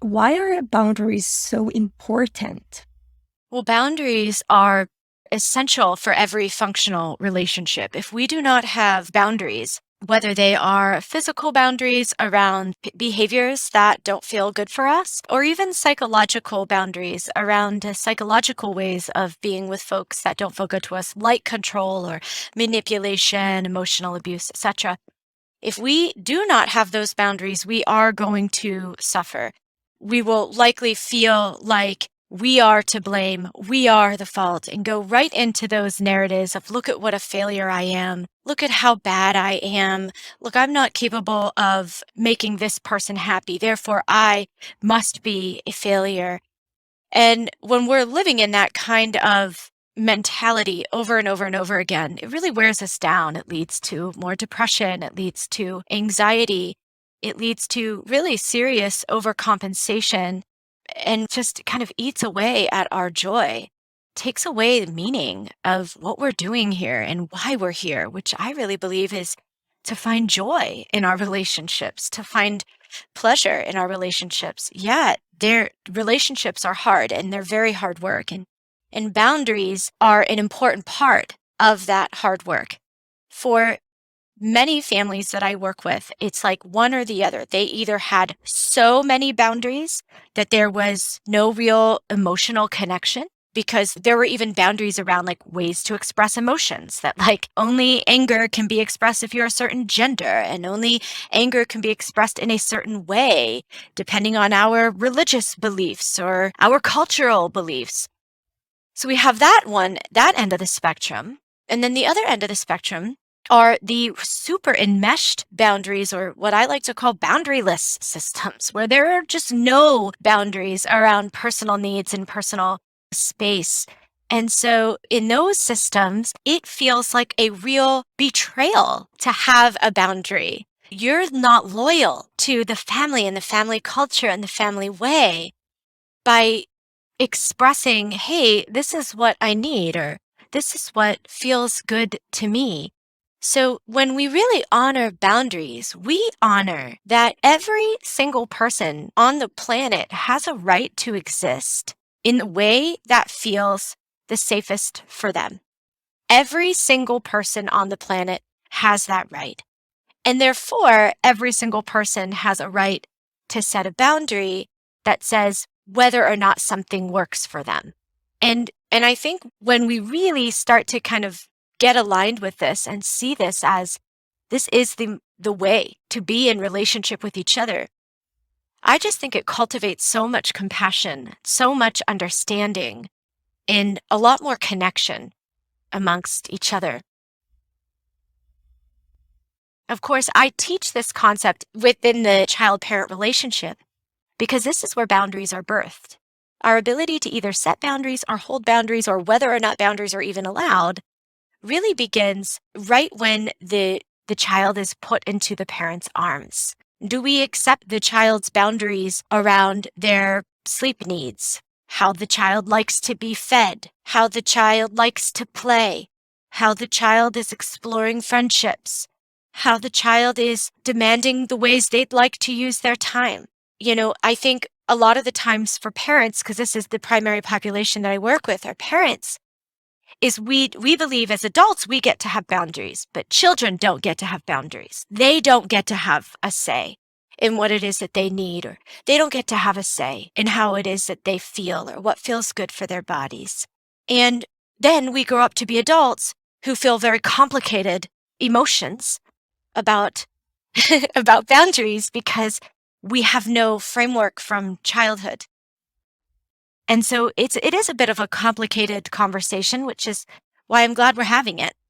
why are boundaries so important? Well, boundaries are essential for every functional relationship. If we do not have boundaries, whether they are physical boundaries around behaviors that don't feel good for us, or even psychological boundaries around psychological ways of being with folks that don't feel good to us, like control or manipulation, emotional abuse, etc. If we do not have those boundaries, we are going to suffer. We will likely feel like we are to blame, we are the fault, and go right into those narratives of look at what a failure I am, look at how bad I am, look, I'm not capable of making this person happy, therefore I must be a failure. And when we're living in that kind of mentality over and over and over again, it really wears us down. It leads to more depression. It leads to anxiety. It leads to really serious overcompensation and just kind of eats away at our joy, takes away the meaning of what we're doing here and why we're here, which I really believe is to find joy in our relationships, to find pleasure in our relationships. Yeah, their relationships are hard and they're very hard work. And boundaries are an important part of that hard work. For many families that I work with, it's like one or the other. They either had so many boundaries that there was no real emotional connection, because there were even boundaries around like ways to express emotions, that like only anger can be expressed if you're a certain gender, and only anger can be expressed in a certain way, depending on our religious beliefs or our cultural beliefs. So we have that end of the spectrum. And then the other end of the spectrum are the super enmeshed boundaries, or what I like to call boundaryless systems, where there are just no boundaries around personal needs and personal space. And so in those systems, it feels like a real betrayal to have a boundary. You're not loyal to the family and the family culture and the family way by expressing, hey, this is what I need, or this is what feels good to me. So when we really honor boundaries, we honor that every single person on the planet has a right to exist in the way that feels the safest for them. Every single person on the planet has that right. And therefore, every single person has a right to set a boundary that says whether or not something works for them. And I think when we really start to kind of get aligned with this and see this as this is the way to be in relationship with each other, I just think it cultivates so much compassion, so much understanding, and a lot more connection amongst each other. Of course, I teach this concept within the child-parent relationship because this is where boundaries are birthed. Our ability to either set boundaries or hold boundaries, or whether or not boundaries are even allowed, really begins right when the child is put into the parent's arms. Do we accept the child's boundaries around their sleep needs, how the child likes to be fed, how the child likes to play, how the child is exploring friendships, how the child is demanding the ways they'd like to use their time? I think a lot of the times for parents, because this is the primary population that I work with, are parents, is we believe as adults we get to have boundaries, but children don't get to have boundaries. They don't get to have a say in what it is that they need, or they don't get to have a say in how it is that they feel or what feels good for their bodies. And then we grow up to be adults who feel very complicated emotions about about boundaries because we have no framework from childhood. And so it is a bit of a complicated conversation, which is why I'm glad we're having it.